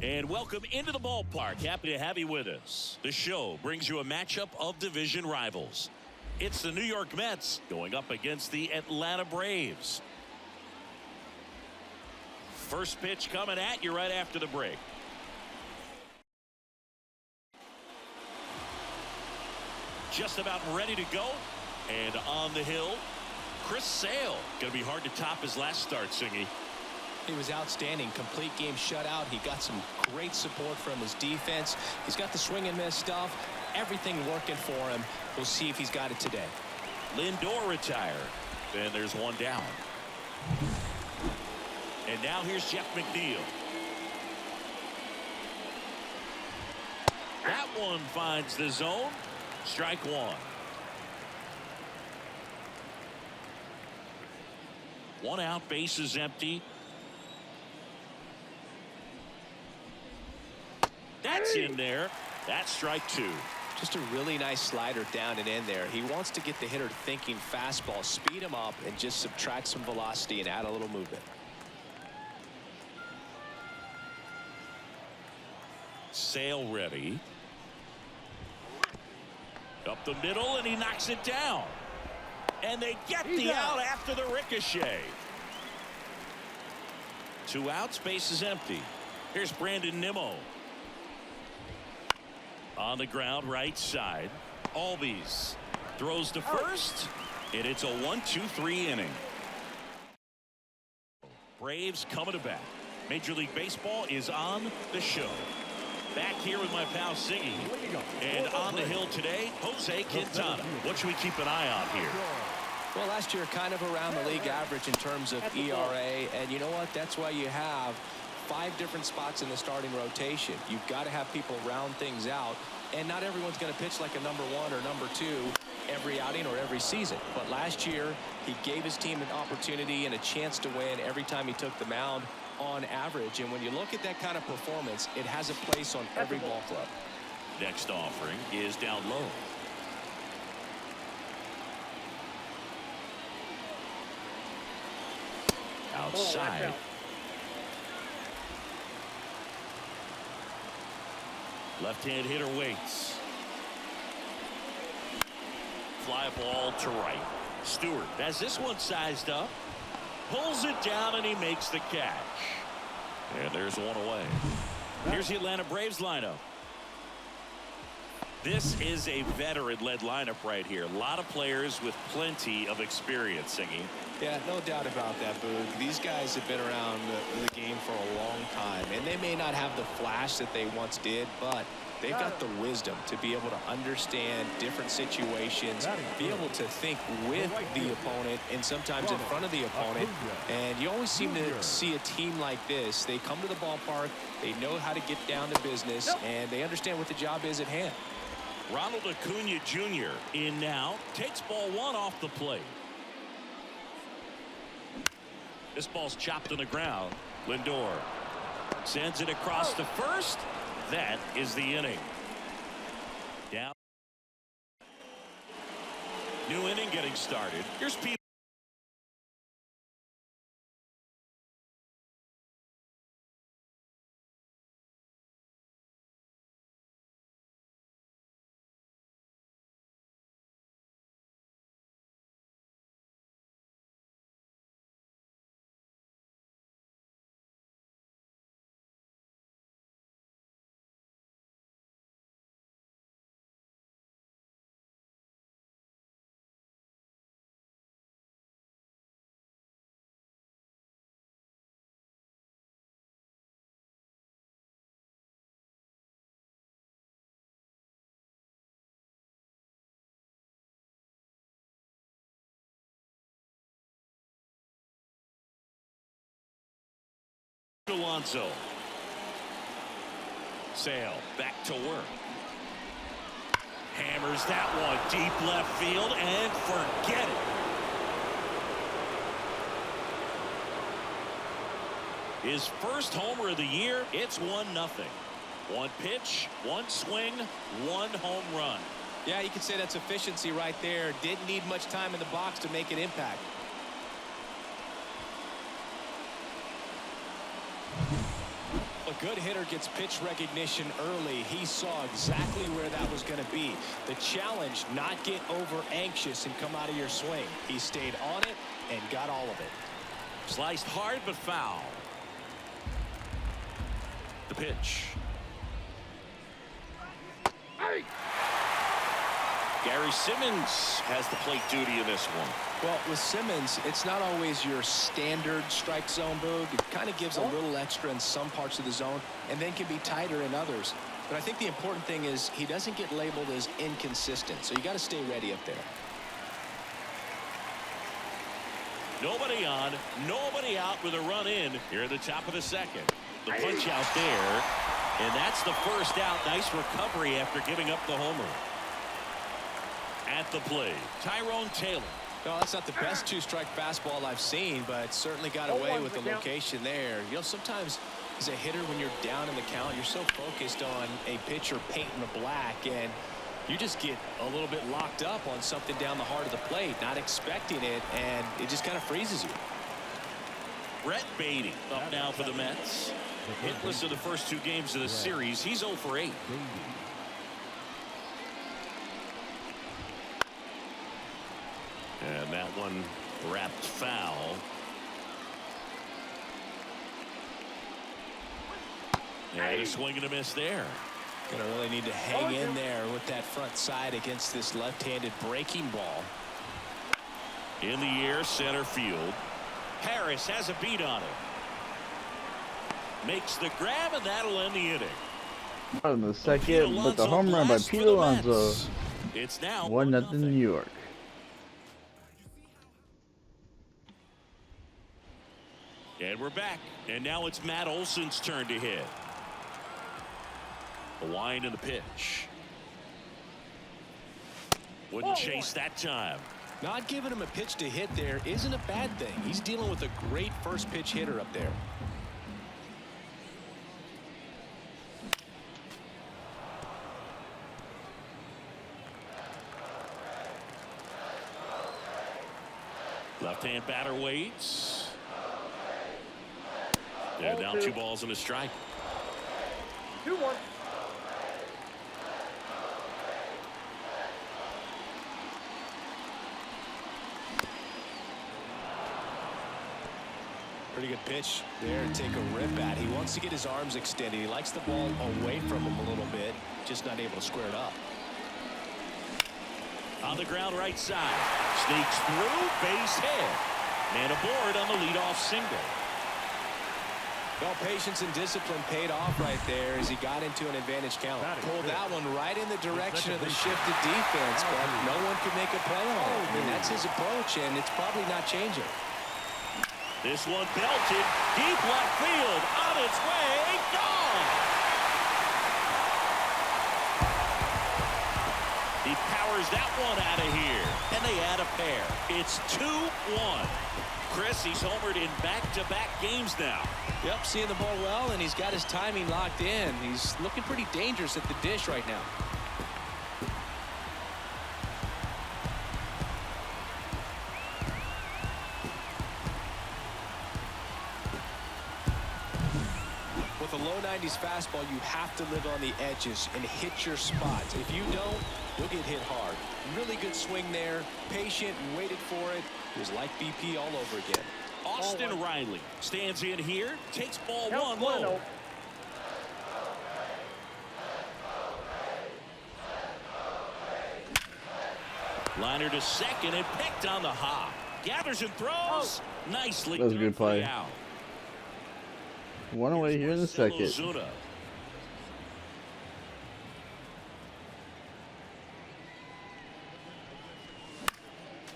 And welcome into the ballpark. Happy to have you with us. The show brings you a matchup of division rivals. It's the New York Mets going up against the Atlanta Braves. First pitch coming at you right after the break. Just about ready to go. And on the hill, Chris Sale. Going to be hard to top his last start, Singy. He was outstanding. Complete game shutout. He got some great support from his defense. He's got the swing and miss stuff. Everything working for him. We'll see if he's got it today. Lindor retired. And there's one down. And now here's Jeff McNeil. That one finds the zone. Strike one. One out, bases empty. That's in there. That's strike two. Just a really nice slider down and in there. He wants to get the hitter thinking fastball, speed him up, and just subtract some velocity and add a little movement. Sale ready. Up the middle, and he knocks it down. And they get the out after the ricochet. Two outs, base is empty. Here's Brandon Nimmo. On the ground, right side. Albies throws to first, and it's a 1-2-3 inning. Braves coming to bat. Major League Baseball is on the show. Back here with my pal Siggy. And on the hill today, Jose Quintana. What should we keep an eye on here? Well, last year kind of around the league average in terms of ERA, and you know what? That's why you have 5 different spots in the starting rotation. You've got to have people round things out, and not everyone's going to pitch like a number 1 or number 2 every outing or every season. But last year, he gave his team an opportunity and a chance to win every time he took the mound on average. And when you look at that kind of performance, it has a place on every ball club. Next offering is down low. Outside. Left-hand hitter waits. Fly ball to right. Stewart has this one sized up. Pulls it down, and he makes the catch. And there's one away. Here's the Atlanta Braves lineup. This is a veteran-led lineup right here. A lot of players with plenty of experience, Singing. Yeah, no doubt about that, Boog. These guys have been around the game for a long time, and they may not have the flash that they once did, but they've got the wisdom to be able to understand different situations, be able to think with the opponent and sometimes in front of the opponent. And you always seem to see a team like this. They come to the ballpark, they know how to get down to business, and they understand what the job is at hand. Ronald Acuna Jr. in now. Takes ball 1 off the plate. This ball's chopped on the ground. Lindor sends it across to first. That is the inning. Down. New inning getting started. Here's Pete. Alonso. Sale back to work. Hammers that one deep left field and forget it. His first homer of the year. It's 1-0. One pitch, one swing, one home run. Yeah, you could say that's efficiency right there. Didn't need much time in the box to make an impact. A good hitter gets pitch recognition early. He saw exactly where that was going to be. The challenge, not get over anxious and come out of your swing. He stayed on it and got all of it. Sliced hard but foul. The pitch. Hey. Gary Simmons has the plate duty in this one. Well, with Simmons, it's not always your standard strike zone, Boog. It kind of gives a little extra in some parts of the zone and then can be tighter in others. But I think the important thing is he doesn't get labeled as inconsistent, so you got to stay ready up there. Nobody on, nobody out with a run in here at the top of the second. The punch out there, and that's the first out. Nice recovery after giving up the homer. At the plate, Tyrone Taylor. No, that's not the best two-strike fastball I've seen, but certainly got away with the location there. You know, sometimes as a hitter, when you're down in the count, you're so focused on a pitcher painting the black, and you just get a little bit locked up on something down the heart of the plate, not expecting it, and it just kind of freezes you. Brett Beatty up now for the Mets. Hitless in the first two games of the series. He's 0 for 8. And that one wrapped foul. And a swing and a miss there. Gonna really need to hang in there with that front side against this left-handed breaking ball. In the air, center field. Harris has a beat on it. Makes the grab, and that'll end the inning. In the second, but the home run by Pete Alonso. It's now 1-0 New York. And we're back. And now it's Matt Olson's turn to hit. The wind and the pitch. Wouldn't chase that time. Not giving him a pitch to hit there isn't a bad thing. He's dealing with a great first pitch hitter up there. Left-hand batter waits. And now 2 balls and a strike. 2-1. Pretty good pitch there to take a rip at. He wants to get his arms extended. He likes the ball away from him a little bit, just not able to square it up. On the ground right side. Sneaks through, base hit. And aboard on the leadoff single. Well, patience and discipline paid off right there as he got into an advantage count. Pulled that one right in the direction of the shifted defense, but no one could make a play on it. I mean, that's his approach, and it's probably not changing. This one belted deep left field. On its way, gone. He powers that one out of here, and they add a pair. It's 2-1. Chris, he's homered in back-to-back games now. Yep, seeing the ball well, and he's got his timing locked in. He's looking pretty dangerous at the dish right now. With a low 90s fastball, you have to live on the edges and hit your spots. If you don't, you'll get hit hard. Really good swing there, patient and waited for it. It was like BP all over again. Austin Riley stands in here, takes ball 1 low. Liner to second and picked on the hop. Gathers and throws. Nicely. That was a good play. Out. 1 away here in the second. Ozuna.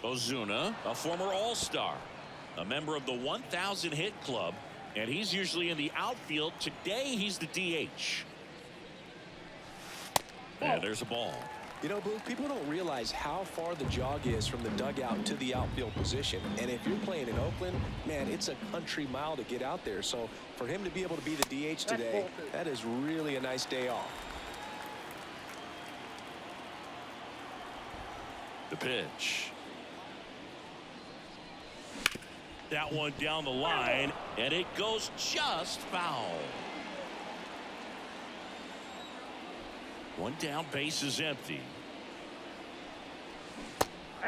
Ozuna, a former All-Star, a member of the 1,000 hit club, and he's usually in the outfield. Today he's the DH. And there's a ball. You know, Blue, people don't realize how far the jog is from the dugout to the outfield position. And if you're playing in Oakland, man, it's a country mile to get out there. So for him to be able to be the DH today, that is really a nice day off. The pitch. That one down the line, and it goes just foul. One down, base is empty.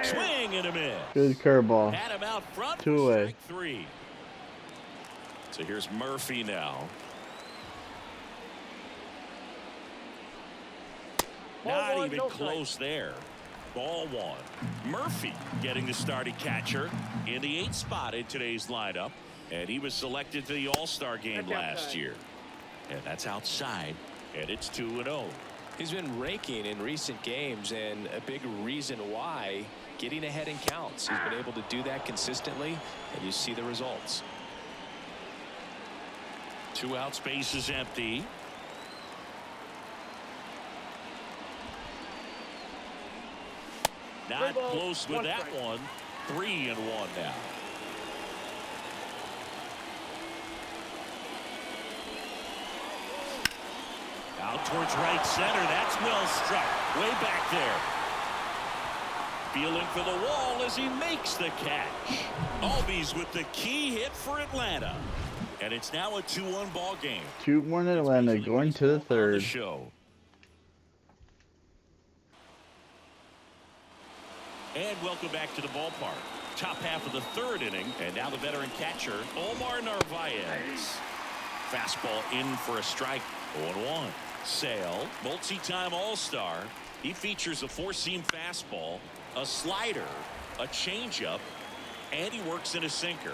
Swing and a miss. Good curveball. Had him out front. 2 away. Strike 3. So here's Murphy now. Not even close there. Ball 1. Murphy getting the starting catcher in the 8th spot in today's lineup. And he was selected to the All-Star game last year. And that's outside. And it's 2-0. He's been raking in recent games, and a big reason why, getting ahead in counts. He's been able to do that consistently, and you see the results. 2 outs, base is empty. Not close with that one. 3-1 now. Out towards right center. That's well struck. Way back there. Feeling for the wall as he makes the catch. Albies with the key hit for Atlanta. And it's now a 2-1 ball game. 2-1 Atlanta going to the 3rd. Show. And welcome back to the ballpark. Top half of the 3rd inning. And now the veteran catcher, Omar Narvaez. Fastball in for a strike. 0-1. Sale, multi-time All-Star. He features a 4-seam fastball, a slider, a changeup, and he works in a sinker.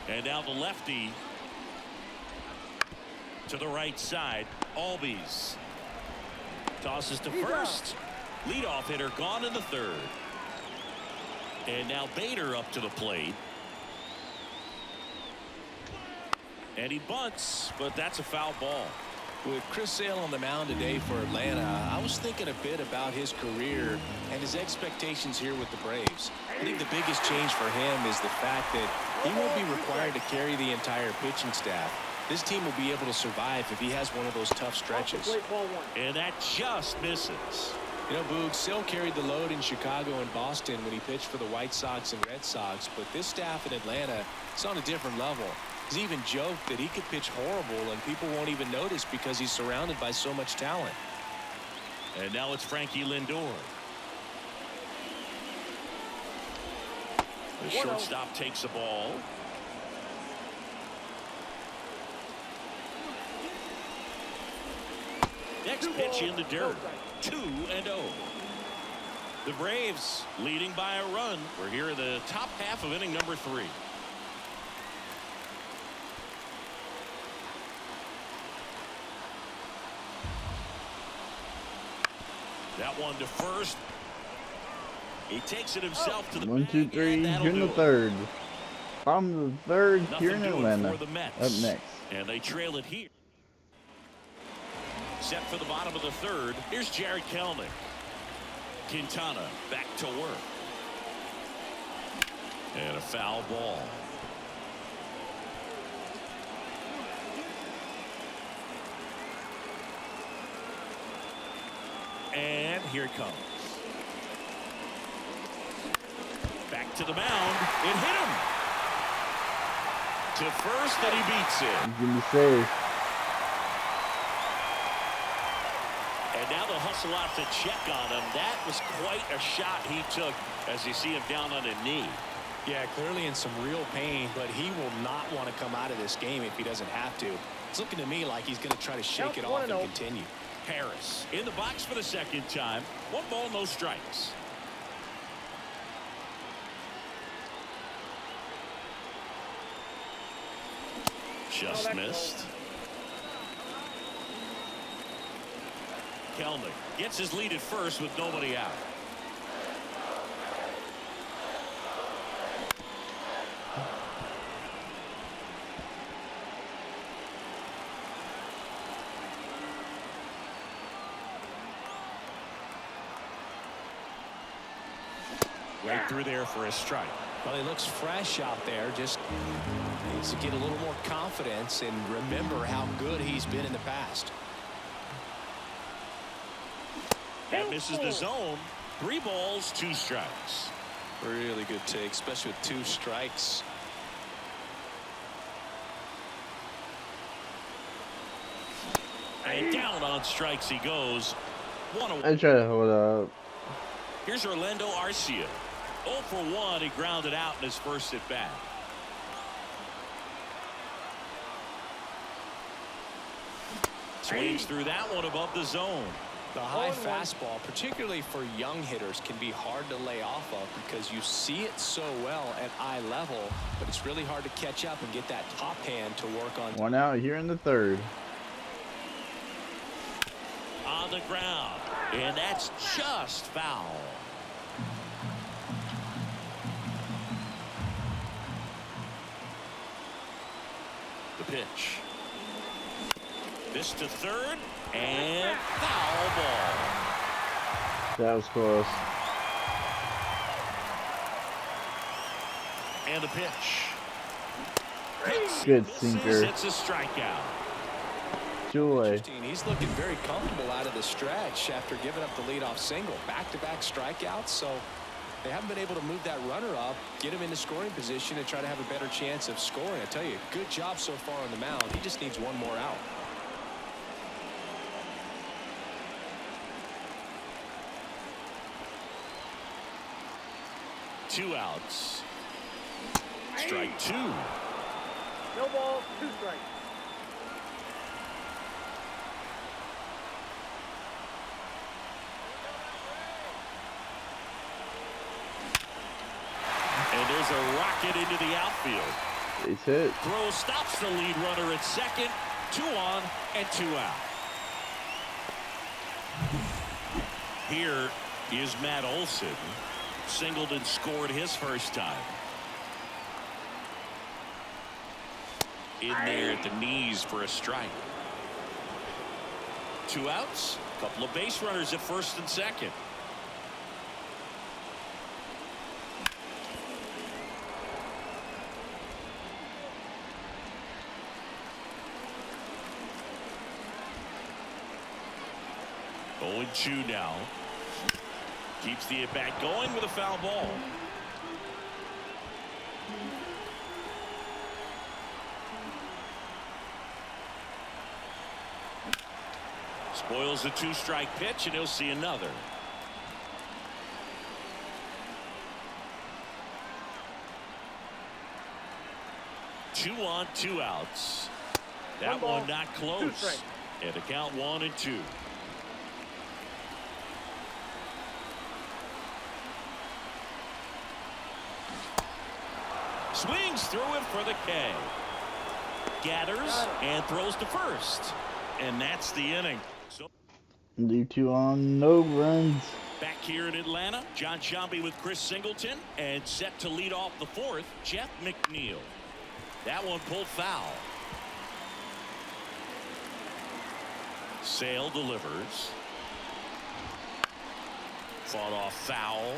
And now the lefty to the right side. Albies tosses to first. Leadoff hitter gone in the 3rd. And now Bader up to the plate. And he bunts, but that's a foul ball. With Chris Sale on the mound today for Atlanta, I was thinking a bit about his career and his expectations here with the Braves. I think the biggest change for him is the fact that he won't be required to carry the entire pitching staff. This team will be able to survive if he has one of those tough stretches. And that just misses. You know, Boog, Sale carried the load in Chicago and Boston when he pitched for the White Sox and Red Sox, but this staff in Atlanta is on a different level. He's even joked that he could pitch horrible and people won't even notice because he's surrounded by so much talent. And now it's Frankie Lindor. The shortstop takes the ball. Next pitch in the dirt. 2-0. The Braves leading by a run. We're here in the top half of inning number 3. That one to first. He takes it himself to the 1, 2, 3. Here in the 3rd. Bottom of the 3rd. Here in Atlanta. Up next. And they trail it here. Set for the bottom of the 3rd. Here's Jared Kelnick. Quintana back to work. And a foul ball. And here it comes. Back to the mound. It hit him. To first, and he beats it. He's going to be safe. And now they'll hustle out to check on him. That was quite a shot he took as you see him down on a knee. Yeah, clearly in some real pain, but he will not want to come out of this game if he doesn't have to. It's looking to me like he's going to try to shake it off and continue. Harris in the box for the 2nd time. 1 ball, no strikes. Just missed. Kelnick gets his lead at first with nobody out. Right through there for a strike. Well, he looks fresh out there. Just needs to get a little more confidence and remember how good he's been in the past. That misses the zone. 3 balls, 2 strikes. Really good take, especially with 2 strikes. And down on strikes he goes. One away. I try to hold up. Here's Orlando Arcia. 0 for 1. He grounded out in his first at bat. Swings through that one above the zone. The high fastball, particularly for young hitters, can be hard to lay off of because you see it so well at eye level, but it's really hard to catch up and get that top hand to work on. One out here in the third. On the ground, and that's just foul. The pitch. This to third, and foul ball. That was close. And the pitch. Good sinker. It's a strikeout. Joy. He's looking very comfortable out of the stretch after giving up the leadoff single. Back-to-back strikeouts, so they haven't been able to move that runner up, get him into scoring position, and try to have a better chance of scoring. I tell you, good job so far on the mound. He just needs one more out. Two outs. Strike two. No ball, 2 strikes. And there's a rocket into the outfield. Base hit. Throw stops the lead runner at second. 2 on and 2 out. Here is Matt Olson. Singled and scored his first time. In there at the knees for a strike. 2 outs. Couple of base runners at first and second. Oh, and 2 now. Keeps the at-bat going with a foul ball. Spoils the 2-strike pitch, and he'll see another. Two on, 2 outs. That one not close. And the count 1 and 2. Swings through it for the K. Gathers and throws to first. And that's the inning. So Leave 2 on, no runs. back here in Atlanta, John Sciambi with Chris Singleton, and set to lead off the 4th, Jeff McNeil. That one pulled foul. Sale delivers. Fought off foul.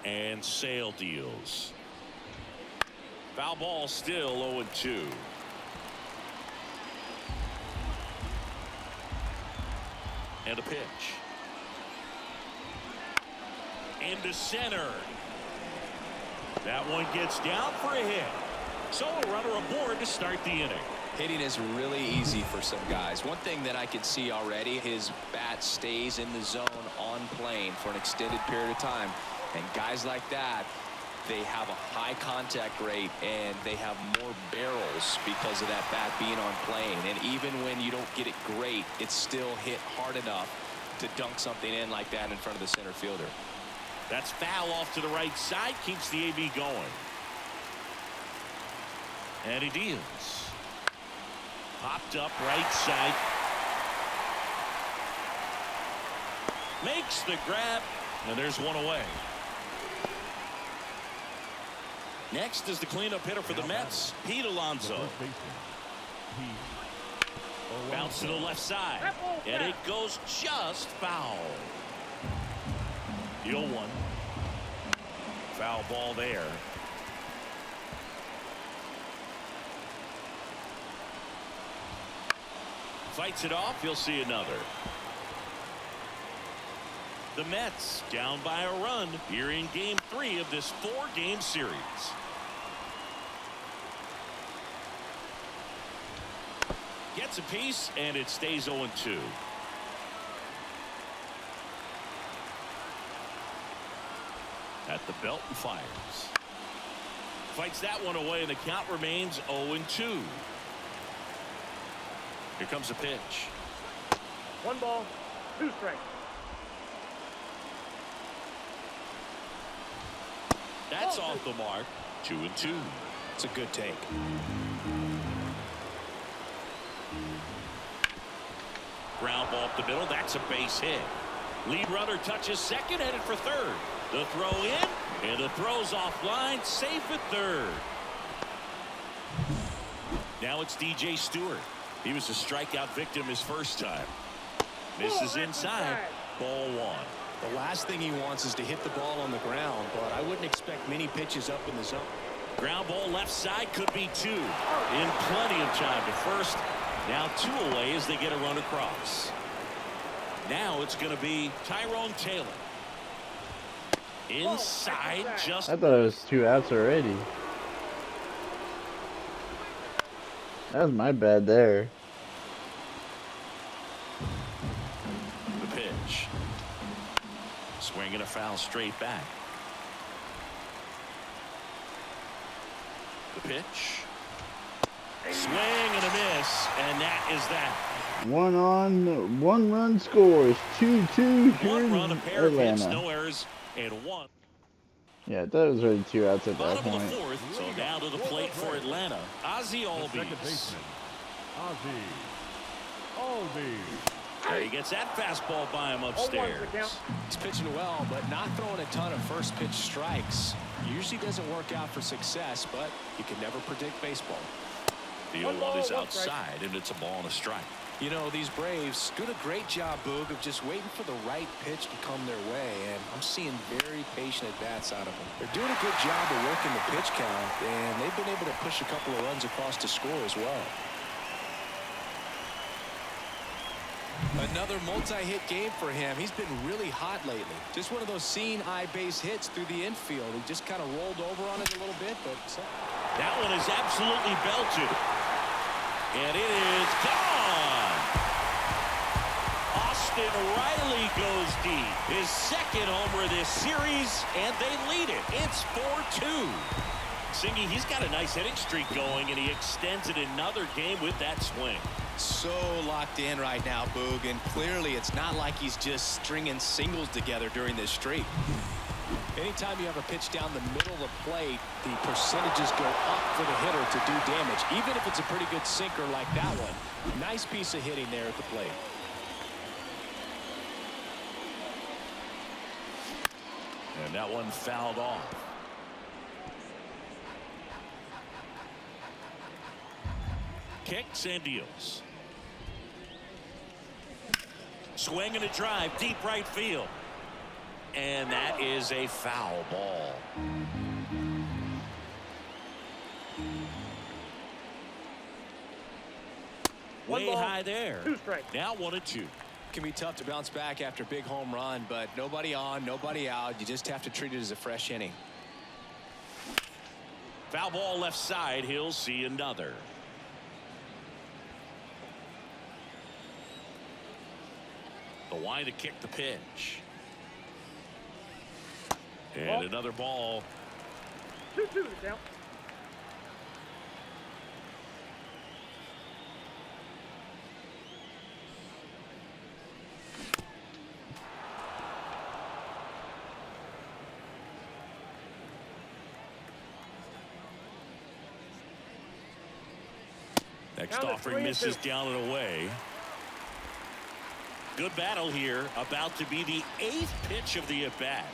And Sale deals. Foul ball still 0-2. And a pitch. Into center. That one gets down for a hit. So a runner aboard to start the inning. Hitting is really easy for some guys. One thing that I can see already, his bat stays in the zone on plane for an extended period of time. And guys like that, they have a high contact rate and they have more barrels because of that bat being on plane. And even when you don't get it great, it's still hit hard enough to dunk something in like that in front of the center fielder. That's foul off to the right side, keeps the AB going. And he deals. Popped up right side. Makes the grab, and there's one away. Next is the cleanup hitter for the Mets, Pete Alonso. Bounce to the left side, and it goes just foul. The 0-1. Foul ball there. Fights it off. You'll see another. The Mets down by a run here in game 3 of this 4-game series. Gets a piece, and it stays 0-2. At the belt and fires. Fights that one away, and the count remains 0-2. Here comes the pitch. 1 ball, 2 strikes. That's off the mark. 2-2. It's a good take. Ground ball up the middle. That's a base hit. Lead runner touches second, headed for third. The throw in, and the throw's offline. Safe at third. Now it's DJ Stewart. He was a strikeout victim his first time. Misses inside. Ball 1. The last thing he wants is to hit the ball on the ground, but I wouldn't expect many pitches up in the zone. Ground ball left side, could be 2. In plenty of time to first. Now 2 away as they get a run across. Now it's going to be Tyrone Taylor. Inside, just. I thought it was 2 outs already. That was my bad there. The pitch. Swinging a foul straight back. The pitch. Swing and a miss, and that is that. 1 run scores. 2-2 here 1 run, a in pair of hits, Atlanta. no errors, and 1. Yeah, that was already 2 outs at that Bottom of point. the 4th, so now to the plate for Atlanta. Ozzie Albies. There he gets that fastball by him upstairs. He's pitching well, but not throwing a ton of first pitch strikes. Usually doesn't work out for success, but you can never predict baseball. The 0-1 is outside, and it's a ball and a strike. You know, these Braves doing a great job, Boog, of just waiting for the right pitch to come their way, and I'm seeing very patient at-bats out of them. They're doing a good job of working the pitch count, and they've been able to push a couple of runs across to score as well. Another multi-hit game for him. He's been really hot lately. Just one of those seeing eye base hits through the infield. He just kind of rolled over on it a little bit, but that one is absolutely belted. And it is gone. Austin Riley goes deep. His second homer of this series, and they lead it. It's 4-2. Singy, he's got a nice hitting streak going, and he extends it another game with that swing. So locked in right now, Boog, and clearly it's not like he's just stringing singles together during this streak. Anytime you have a pitch down the middle of the plate, the percentages go up for the hitter to do damage, even if it's a pretty good sinker like that one. Nice piece of hitting there at the plate. And that one fouled off. Kicks and deals. Swing and a drive, deep right field. And that is a foul ball. Way high there. 2 strikes. Now 1-2. Can be tough to bounce back after a big home run, but nobody on, nobody out. You just have to treat it as a fresh inning. Foul ball left side. He'll see another. The wide to kick the pitch. And another ball. 2-2 to count. Next offering misses down and away. Good battle here. About to be the 8th pitch of the at-bat.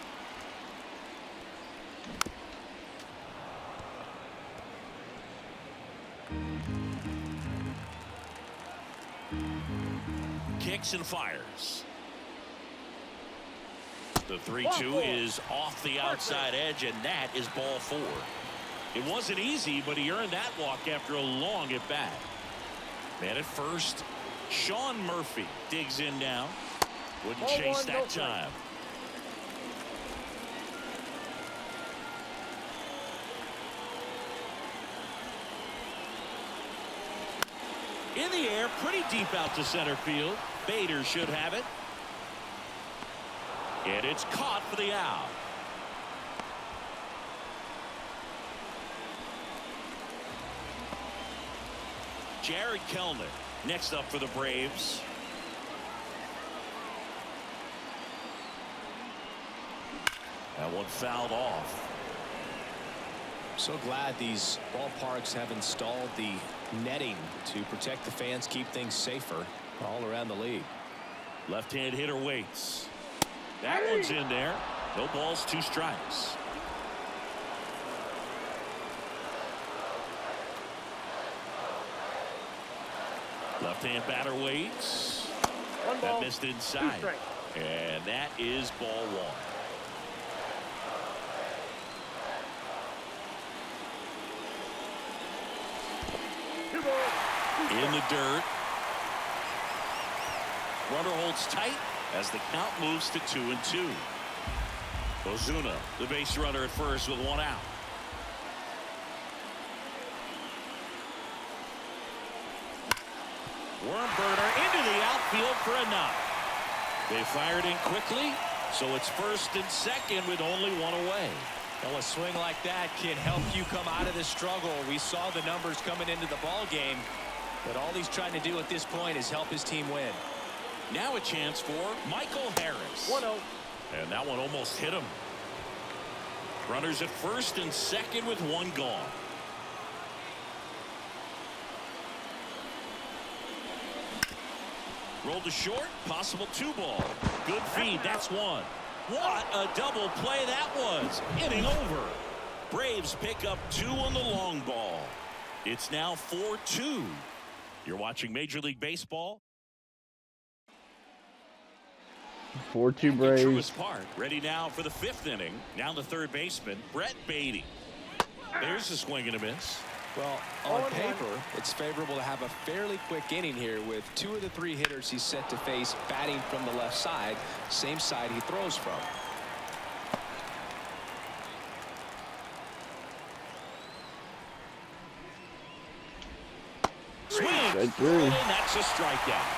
Kicks and fires. The 3-2 is off the outside edge, and that is ball 4. It wasn't easy, but he earned that walk after a long at-bat. Man at first, Sean Murphy digs in now. Wouldn't chase that time. In the air, pretty deep out to center field. Bader should have it. And it's caught for the out. Jared Kelnick next up for the Braves. That one fouled off. So glad these ballparks have installed the netting to protect the fans, keep things safer all around the league. Left-hand hitter waits. That one's in there. No balls, 2 strikes. Left-hand batter waits. One ball, That missed 2 inside. strikes. And that is ball 1. In the dirt. Runner holds tight as the count moves to 2-2. Ozuna, the base runner at first with 1 out. Worm burner into the outfield for a knock. They fired in quickly, so it's 1st and 2nd with only 1 away. Well, a swing like that can help you come out of the struggle. We saw the numbers coming into the ball game, but all he's trying to do at this point is help his team win. Now a chance for Michael Harris. 1-0. And that one almost hit him. Runners at 1st and 2nd with 1 gone. Rolled to short, possible 2 ball. Good feed, that's 1. What a double play that was. Inning over. Braves pick up 2 on the long ball. It's now 4-2. You're watching Major League Baseball. 4-2 Braves. Truist Park, ready now for the 5th inning. Now the 3rd baseman, Brett Beatty. There's a swing and a miss. Well, on paper, it's favorable to have a fairly quick inning here with 2 of the 3 hitters he's set to face batting from the left side, same side he throws from. Swing. Right through. And that's a strikeout.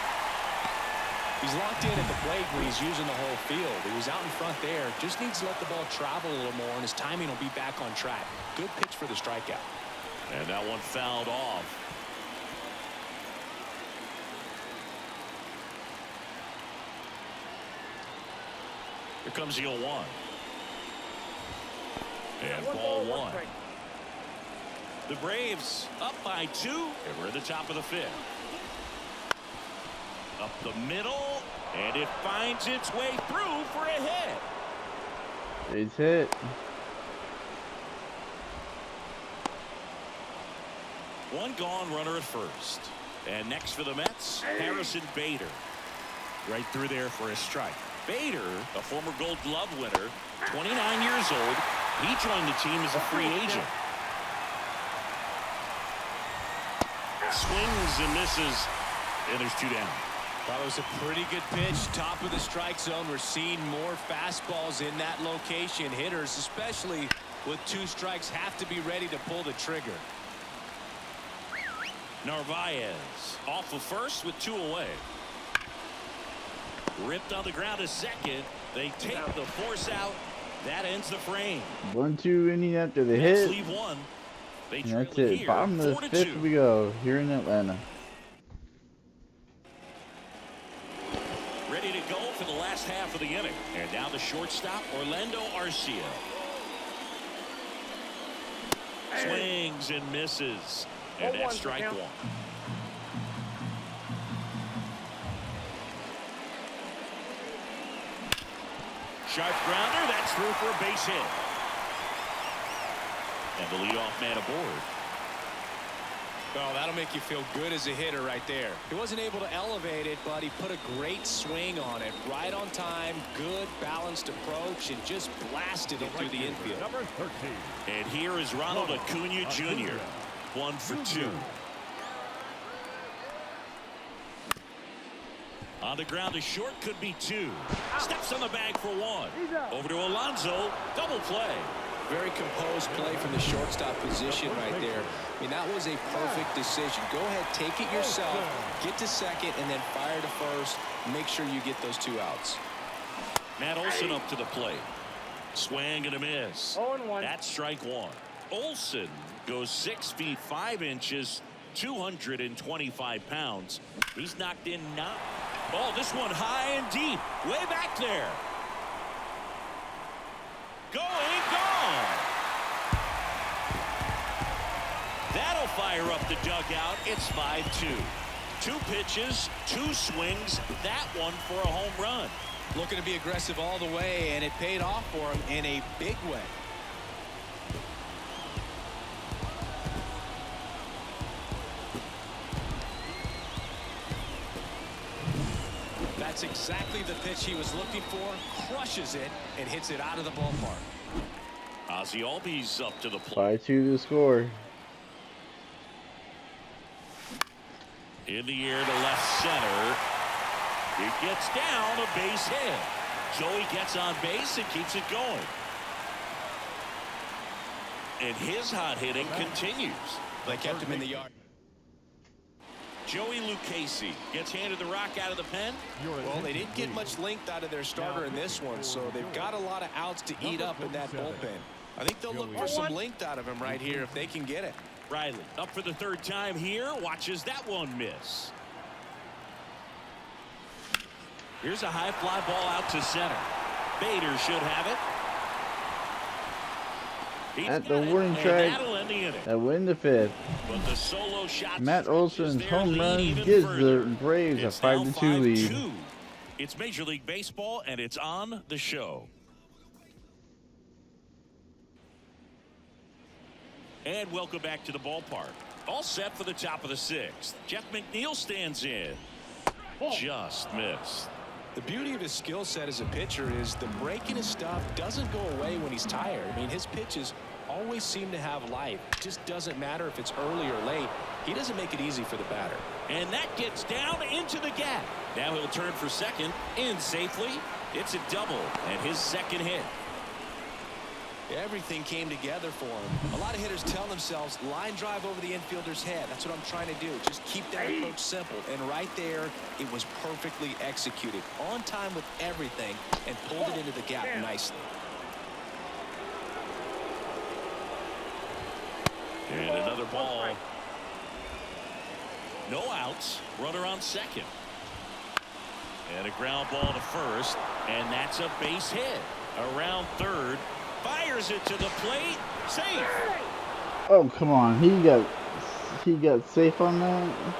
He's locked in at the plate when he's using the whole field. He was out in front there. Just needs to let the ball travel a little more, and his timing will be back on track. Good pitch for the strikeout. And that one fouled off. Here comes the 0-1. And ball 1. The Braves up by 2, and we're at the top of the 5th. Up the middle, and it finds its way through for a hit. It's hit. One gone, runner at 1st. And next for the Mets, Harrison Bader. Right through there for a strike. Bader, a former Gold Glove winner, 29 years old. He joined the team as a free agent. Swings and misses, and there's 2 down. That was a pretty good pitch. Top of the strike zone. We're seeing more fastballs in that location. Hitters, especially with 2 strikes, have to be ready to pull the trigger. Narvaez off of 1st with 2 away. Ripped on the ground to 2nd. They take the force out. That ends the frame. 1-2 inning after the Mets hit. leave 1. They And that's trail it. here, Bottom of the 4-2. 5th we go here in Atlanta. Ready to go for the last half of the inning. And now the shortstop, Orlando Arcia. Swings and misses. And that's strike 1. Sharp grounder. That's through for a base hit. And the leadoff man aboard. Well, that'll make you feel good as a hitter right there. He wasn't able to elevate it, but he put a great swing on it. Right on time, good balanced approach, and just blasted it through the infield. Number 13. And here is Ronald Acuna Jr. 1 for 2. On the ground to short, could be 2. Steps on the bag for 1. Over to Alonso. Double play. Very composed play from the shortstop position right there. I mean, that was a perfect decision. Go ahead, take it yourself, get to second, and then fire to first. Make sure you get those 2 outs. Matt Olson up to the plate. Swing and a miss. 0-1. That's strike 1. Olson goes 6 feet 5 inches, 225 pounds. He's knocked in 9. Oh, this one high and deep, way back there. Going, gone. That'll fire up the dugout. It's 5-2. 2 pitches, 2 swings. That one for a home run. Looking to be aggressive all the way, and it paid off for him in a big way. That's exactly the pitch he was looking for. Crushes it and hits it out of the ballpark. Ozzie Albies up to the plate. 5-2 to score. In the air to left center. It gets down, a base hit. Joey gets on base and keeps it going. And his hot hitting continues. They kept him in the yard. Joey Lucchesi gets handed the rock out of the pen. Well, they didn't get much length out of their starter in this one, so they've got a lot of outs to eat up in that bullpen. I think they'll look for some length out of him right here if they can get it. Riley up for the 3rd time here. Watches that one miss. Here's a high fly ball out to center. Bader should have it. At the warning track, that win the 5th. But the solo shot Matt Olson's their home lead run even gives further. the Braves a It's now 5-2 lead. 5-2. It's Major League Baseball, and it's on the show. And welcome back to the ballpark. All set for the top of the 6th. Jeff McNeil stands in. Just missed. The beauty of his skill set as a pitcher is the break in his stuff doesn't go away when he's tired. I mean, his pitches always seem to have life. It just doesn't matter if it's early or late. He doesn't make it easy for the batter. And that gets down into the gap. Now he'll turn for second, in safely. It's a double and his 2nd hit. Everything came together for him. A lot of hitters tell themselves line drive over the infielder's head. That's what I'm trying to do. Just keep that approach simple. And right there, it was perfectly executed. On time with everything and pulled it into the gap nicely. And another ball. No outs. Runner on second. And a ground ball to first. And that's a base hit. Around third. Fires it to the plate. Safe. Oh, come on. He got safe on that.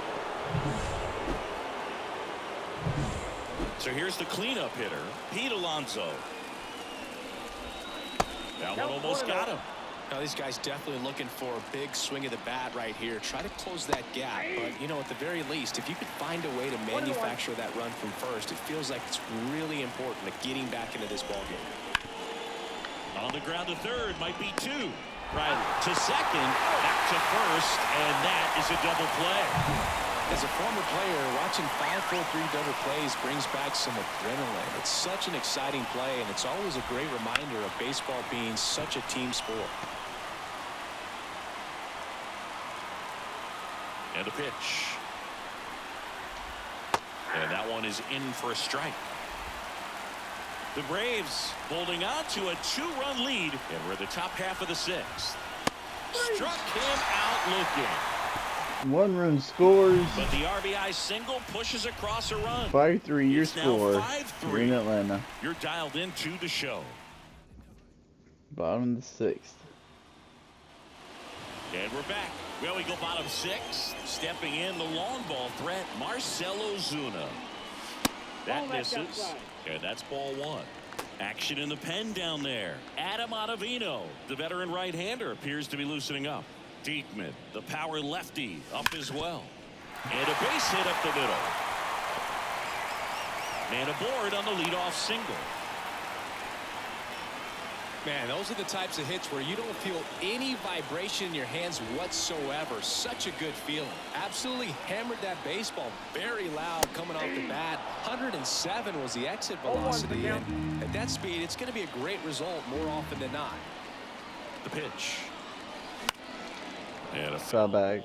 So here's the cleanup hitter, Pete Alonso. That one almost got him. Now these guys definitely looking for a big swing of the bat right here. Try to close that gap. But, you know, at the very least, if you could find a way to manufacture that run from first, it feels like it's really important to getting back into this ballgame. On the ground to third, might be 2. Riley to second, back to first, and that is a double play. As a former player, watching 5-4-3 double plays brings back some adrenaline. It's such an exciting play, and it's always a great reminder of baseball being such a team sport. And a pitch. And that one is in for a strike. The Braves holding on to a 2-run lead, and we're at the top half of the 6th. Struck him out looking. 1-run scores. But the RBI single pushes across a run. 5-3 your It's now score. 5-3. You're in Atlanta. You're dialed into the show. Bottom of the 6th. And we're back. Well, we go bottom 6. Stepping in the long ball threat, Marcell Ozuna. That misses. And that's ball 1. Action in the pen down there. Adam Ottavino, the veteran right-hander, appears to be loosening up. Diekman, the power lefty, up as well. And a base hit up the middle. And aboard on the leadoff single. Man, those are the types of hits where you don't feel any vibration in your hands whatsoever. Such a good feeling. Absolutely hammered that baseball very loud coming off the bat. 107 was the exit velocity. And at that speed, it's going to be a great result more often than not. The pitch. And a Foul back.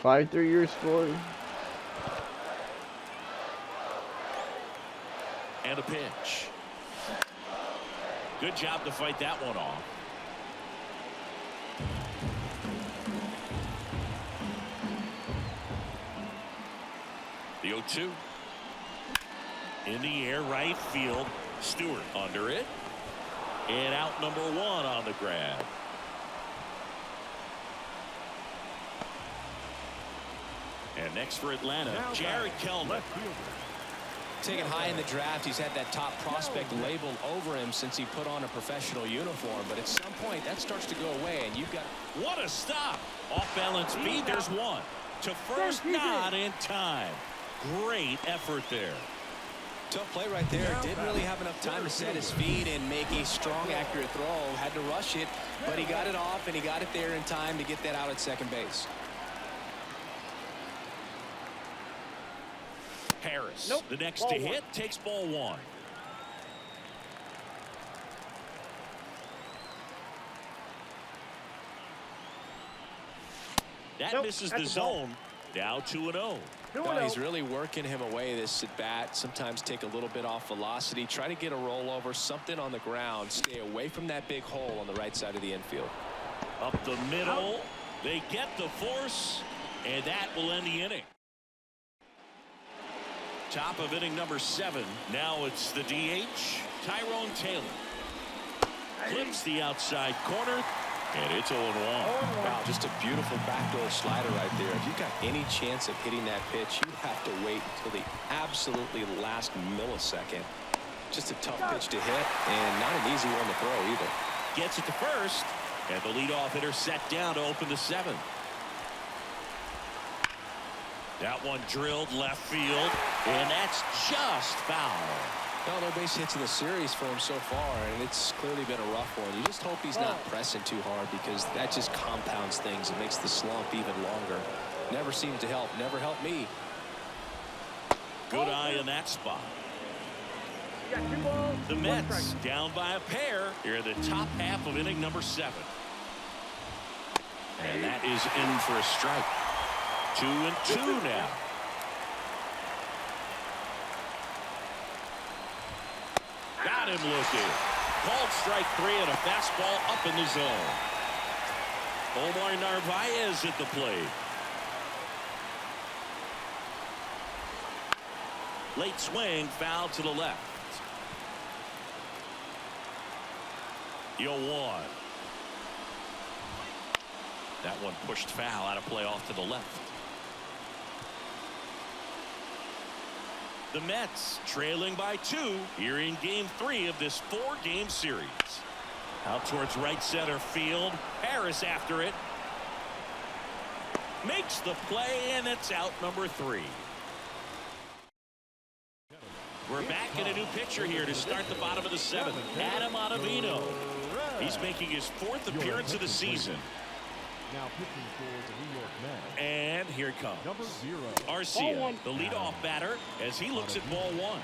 5-3 your score. And a pitch. Good job to fight that one off. The 0-2. In the air, right field. Stewart under it. And out number 1 on the grab. And next for Atlanta, Jared Kellner. Taken high in the draft, he's had that top prospect labeled over him since he put on a professional uniform. But at some point, that starts to go away, and you've got... What a stop. Off balance speed, there's one. To first, not in time. Great effort there. Tough play right there. Didn't really have enough time to set his feet and make a strong, accurate throw. Had to rush it, but he got it off, and he got it there in time to get that out at second base. Harris, the next to hit, takes ball 1. That misses the zone. Now 2-0. Well, he's really working him away this at bat. Sometimes take a little bit off velocity. Try to get a rollover, something on the ground. Stay away from that big hole on the right side of the infield. Up the middle. They get the force, and that will end the inning. Top of inning number 7. Now it's the DH, Tyrone Taylor. Clips the outside corner, and it's 0-1. Wow, just a beautiful backdoor slider right there. If you've got any chance of hitting that pitch, you have to wait until the absolutely last millisecond. Just a tough pitch to hit, and not an easy one to throw either. Gets it to first, and the leadoff hitter set down to open the 7th. That one drilled left field, and that's just foul. No base hits in the series for him so far, and it's clearly been a rough one. You just hope he's not pressing too hard, because that just compounds things. It makes the slump even longer. Never seemed to help. Never helped me. Good eye in that spot. The Mets down by a pair here in the top half of inning number 7. And that is in for a strike. 2-2 now. Got him looking. Called strike 3 and a fastball up in the zone. Omar Narvaez at the plate. Late swing, foul to the left. The 0-1. That one pushed foul out of play off to the left. The Mets trailing by 2 here in game 3 of this 4-game series. Out towards right center field. Harris after it. Makes the play, and it's out number 3. We're back in a new pitcher here to start the bottom of the 7th. Adam Ottavino. He's making his 4th appearance of the season. Now pitching for the New York Mets. And here it comes. Number 0. Arcia, the leadoff batter, as he looks at ball 1.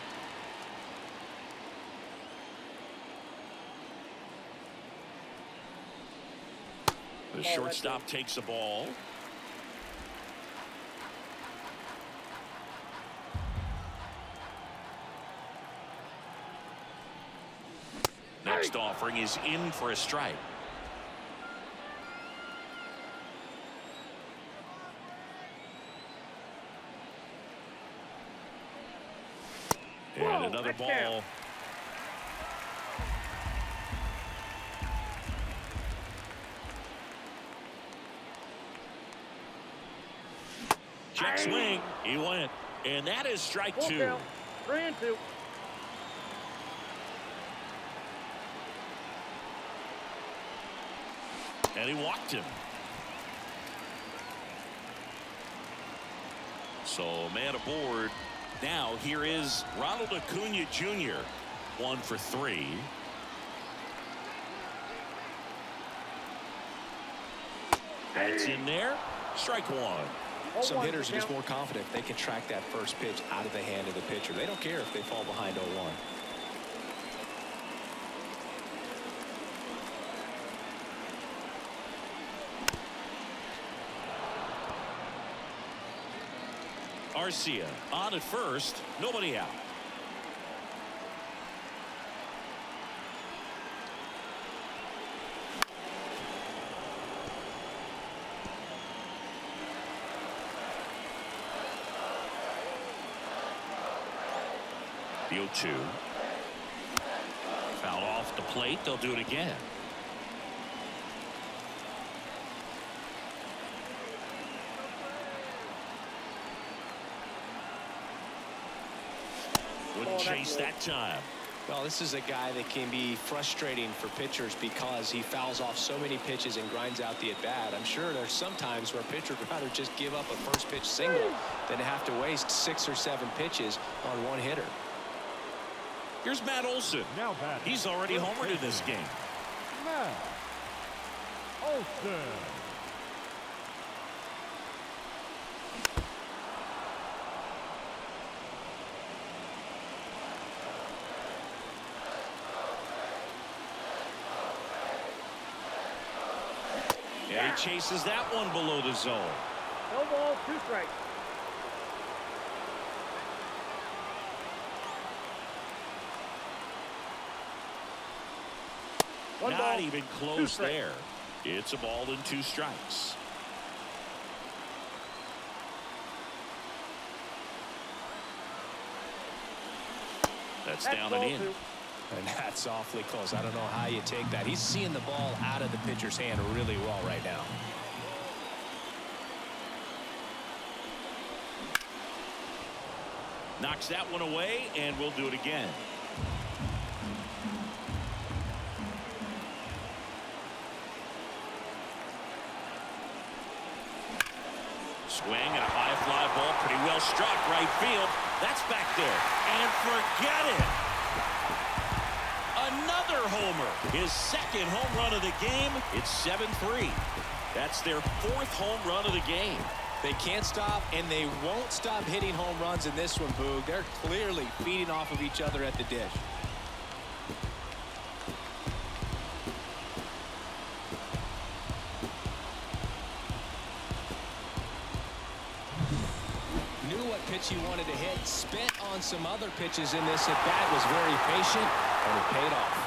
The shortstop takes the ball. Next offering is in for a strike. And another ball. Check swing. He went. And that is strike 2. 3-2. And he walked him. So man aboard. Now here is Ronald Acuna Jr. 1 for 3. That's in there. Strike 1. Some hitters are just more confident if they can track that first pitch out of the hand of the pitcher. They don't care if they fall behind 0-1. Garcia on at first, nobody out. The 0-2. Foul off the plate. They'll do it again. Wouldn't chase that time. Well, this is a guy that can be frustrating for pitchers because he fouls off so many pitches and grinds out the at-bat. I'm sure there's some times where a pitcher would rather just give up a first pitch single than to have to waste 6 or 7 pitches on one hitter. Here's Matt Olson. Now batting. He's already homered in this game. Matt Olson. Yeah, he chases that one below the zone. No ball, 2 strikes. Not even close there. It's a ball and 2 strikes. That's down and in. And that's awfully close. I don't know how you take that. He's seeing the ball out of the pitcher's hand really well right now. Knocks that one away, and we'll do it again. Swing and a high fly ball, pretty well struck right field. That's back there, and forget it. Another homer, his 2nd home run of the game. It's 7-3. That's their 4th home run of the game. They can't stop, and they won't stop hitting home runs in this one, Boog. They're clearly feeding off of each other at the dish. Knew what pitch he wanted to hit, spent on some other pitches in this at-bat, was very patient, and it paid off.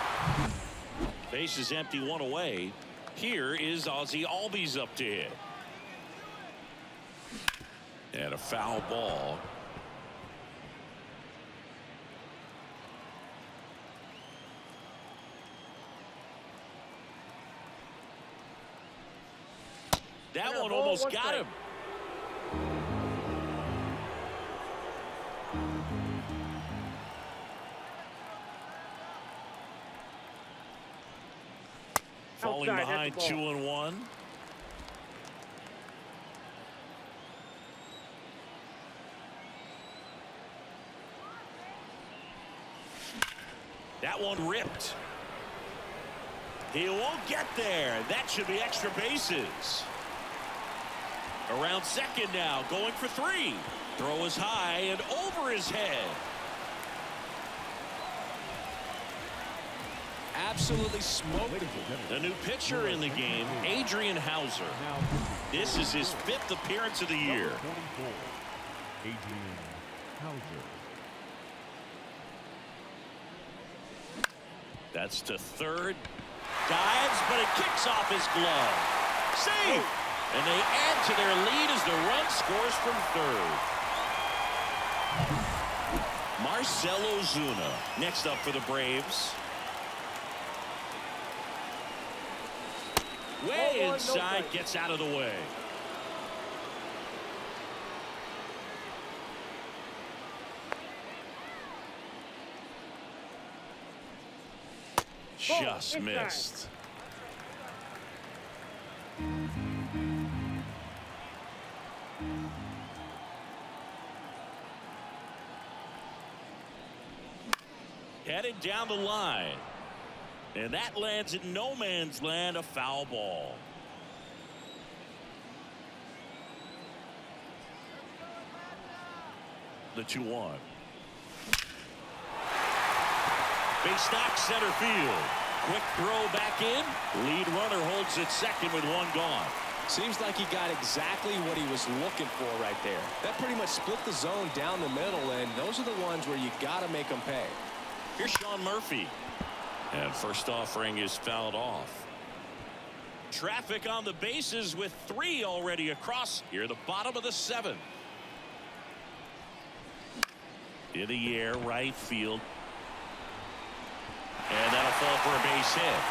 Base is empty, 1 away. Here is Ozzie Albies up to hit. And a foul ball. That one almost got him. Falling behind 2-1. That one ripped. He won't get there. That should be extra bases. Around second now, going for 3. Throw is high and over his head. Absolutely smoked. The new pitcher in the game, Adrian Hauser. This is his 5th appearance of the year. Adrian Hauser. That's to third. Dives, but it kicks off his glove. Save! And they add to their lead as the run scores from third. Marcell Ozuna next up for the Braves. Way inside, gets out of the way. Just missed. Headed down the line. And that lands in no man's land, a foul ball. The 2-1. Base knock, center field. Quick throw back in. Lead runner holds at second with 1 gone. Seems like he got exactly what he was looking for right there. That pretty much split the zone down the middle, and those are the ones where you got to make them pay. Here's Sean Murphy. And first offering is fouled off. Traffic on the bases with 3 already across. Here, the bottom of the 7th. In the air, right field. And that'll fall for a base hit.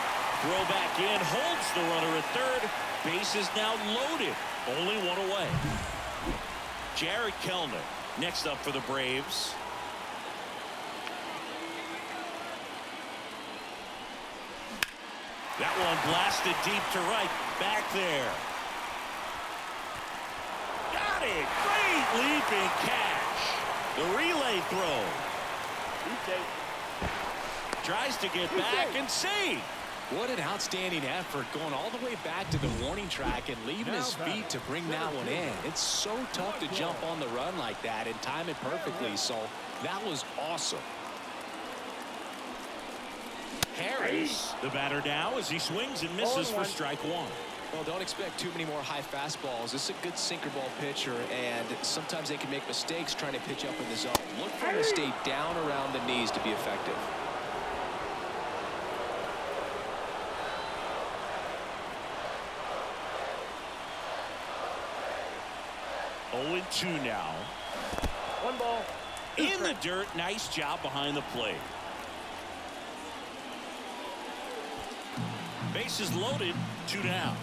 Throw back in, holds the runner at third. Base is now loaded. Only 1 away. Jared Kelnick next up for the Braves. That one blasted deep to right. Back there. Got it. Great leaping catch. The relay throw. Tries to get back and see. What an outstanding effort going all the way back to the warning track and leaving his feet to bring that one in. It's so tough to jump on the run like that and time it perfectly. So that was awesome. Harris, the batter now as he swings and misses for strike 1. Well, don't expect too many more high fastballs. This is a good sinker ball pitcher, and sometimes they can make mistakes trying to pitch up in the zone. Look for him to stay down around the knees to be effective. Oh, 2 now. 1 ball. In the dirt. Nice job behind the plate. Bases loaded. 2 down.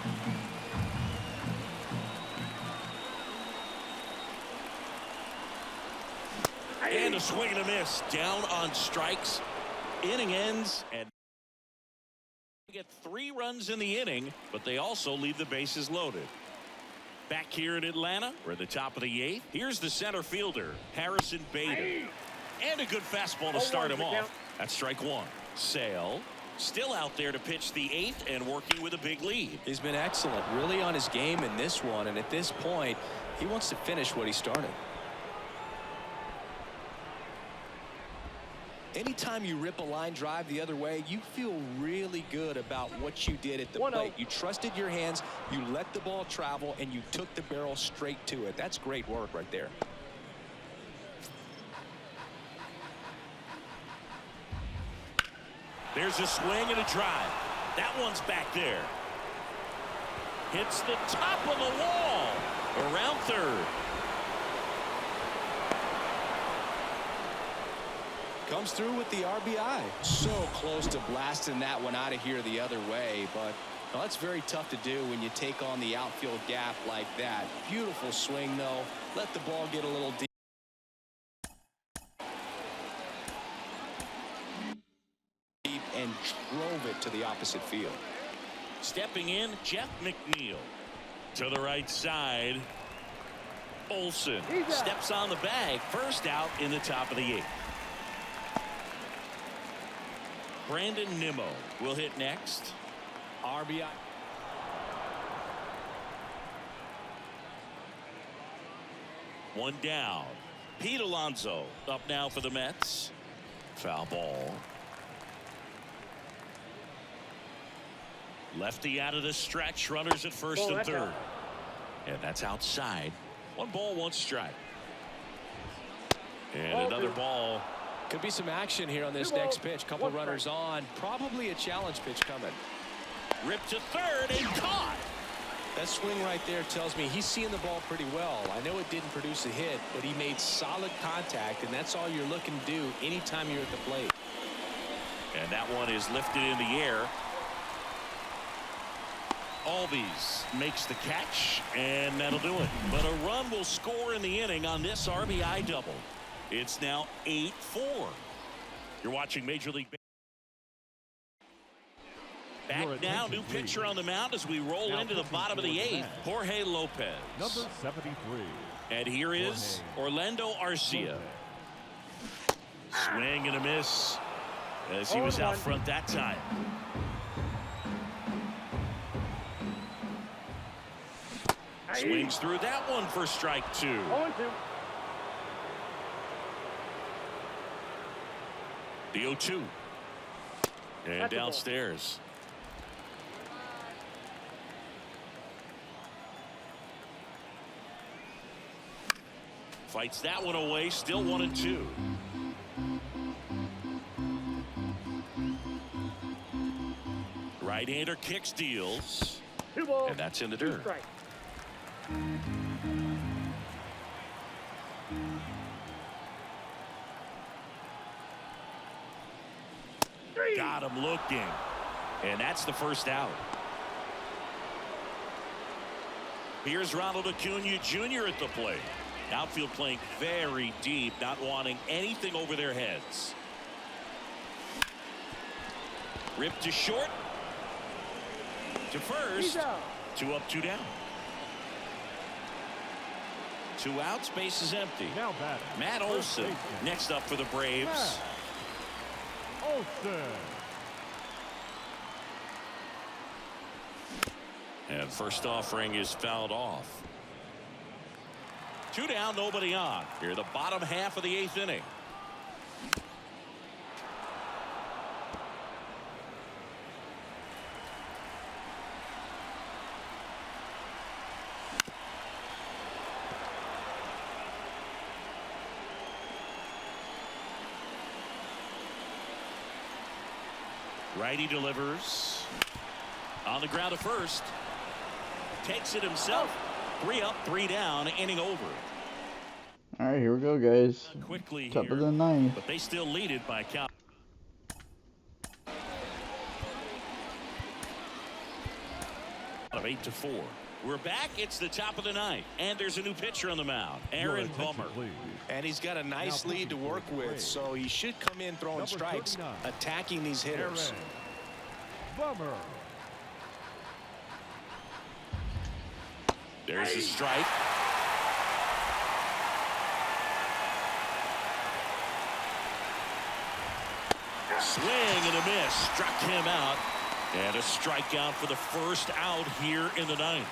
And a swing and a miss. Down on strikes. Inning ends and get 3 runs in the inning, but they also leave the bases loaded. Back here in Atlanta, we're at the top of the 8th. Here's the center fielder, Harrison Bader. And a good fastball to start him off. That's strike 1. Sale still out there to pitch the 8th and working with a big lead. He's been excellent, really on his game in this one, and at this point, he wants to finish what he started. Anytime you rip a line drive the other way, you feel really good about what you did at the plate. You trusted your hands, you let the ball travel, and you took the barrel straight to it. That's great work right there. There's a swing and a drive. That one's back there. Hits the top of the wall. Around third. Comes through with the RBI. So close to blasting that one out of here the other way, but well, that's very tough to do when you take on the outfield gap like that. Beautiful swing, though. Let the ball get a little deep. And drove it to the opposite field. Stepping in, Jeff McNeil. To the right side. Olsen steps on the bag. First out in the top of the 8th. Brandon Nimmo will hit next. RBI. One down. Pete Alonso up now for the Mets. Foul ball. Lefty out of the stretch. Runners at first and third. And that's outside. 1 ball, 1 strike. And another ball. Could be some action here on this next pitch. Couple runners on. Probably a challenge pitch coming. Ripped to third and caught. That swing right there tells me he's seeing the ball pretty well. I know it didn't produce a hit, but he made solid contact, and that's all you're looking to do anytime you're at the plate. And that one is lifted in the air. Albies makes the catch, and that'll do it. But a run will score in the inning on this RBI double. It's now 8-4. You're watching Major League Baseball. Back now, new pitcher on the mound as we roll into the bottom of the 8th. Jorge Lopez. Number 73. And here is Orlando Arcia. Swing and a miss as he was out front that time. Swings through that one for strike 2. 0-2. The 0-2. And downstairs. Fights that one away, still 1-2. Right-hander kick steals. 2 balls. And that's in the 2 dirt. strikes. Got him looking. And that's the first out. Here's Ronald Acuna Jr. at the plate. Outfield playing very deep, not wanting anything over their heads. Ripped to short. To first. 2 up, 2 down. 2 outs, base is empty. Now batting. Matt Olson next up for the Braves. Olsen. And first offering is fouled off. 2 down, nobody on. Here, the bottom half of the 8th inning. Righty delivers. On the ground to first. Takes it himself. 3 up, 3 down, inning over. All right, here we go, guys. Quickly Top here, of the 9th. but they still lead it by a count. Of 8-4. We're back. It's the top of the 9th, and there's a new pitcher on the mound, Aaron Bummer. And he's got a nice lead to work with, so he should come in throwing strikes, attacking these hitters. Bummer. There's a strike. Swing and a miss. Struck him out. And a strikeout for the first out here in the 9th.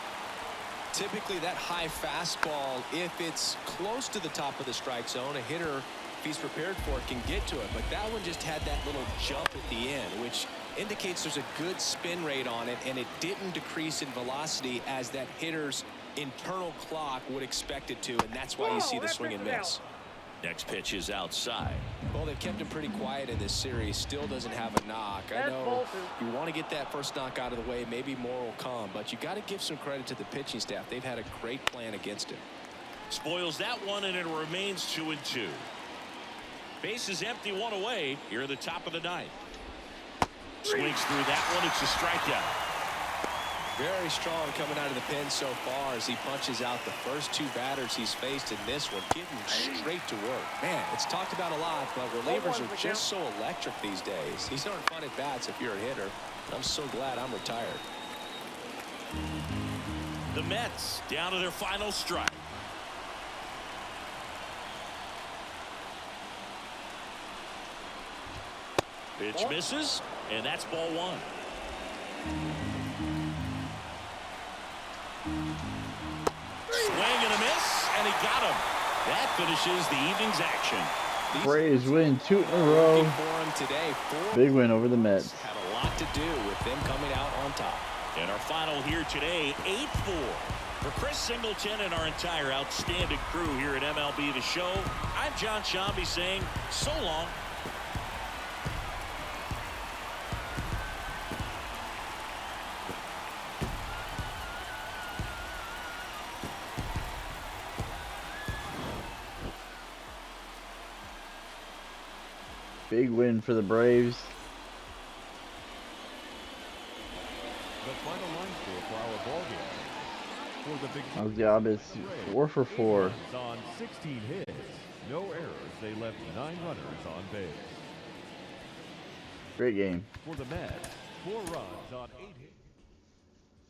Typically that high fastball, if it's close to the top of the strike zone, a hitter, if he's prepared for it, can get to it. But that one just had that little jump at the end, which indicates there's a good spin rate on it, and it didn't decrease in velocity as that hitter's internal clock would expect it to, and that's why you see the swing and miss. Next pitch is outside. Well, they've kept him pretty quiet in this series. Still doesn't have a knock. I know you want to get that first knock out of the way. Maybe more will come, but you got to give some credit to the pitching staff. They've had a great plan against him. Spoils that one, and it remains 2-2. Base is empty, 1 away here at the top of the 9th. Swings through that one. It's a strikeout. Very strong coming out of the pen so far as he punches out the first 2 batters he's faced in this one, getting straight to work. Man, it's talked about a lot, but relievers are just so electric these days. These aren't fun at bats if you're a hitter. I'm so glad I'm retired. The Mets down to their final strike. Pitch misses, and that's ball 1. Swing and a miss, and he got him. That finishes the evening's action. Braves win 2 in a row. For him today, Big win over the Mets. had a lot to do with them coming out on top. And our final here today, 8-4. For Chris Singleton and our entire outstanding crew here at MLB The Show, I'm John Shambi saying so long. Big win for the Braves. The final line score for our ball game. For the big Our job is 4 for 4. runs on 16 hits, no errors. They left 9 runners on base. Great game. For the Mets, 4 runs on 8 hits.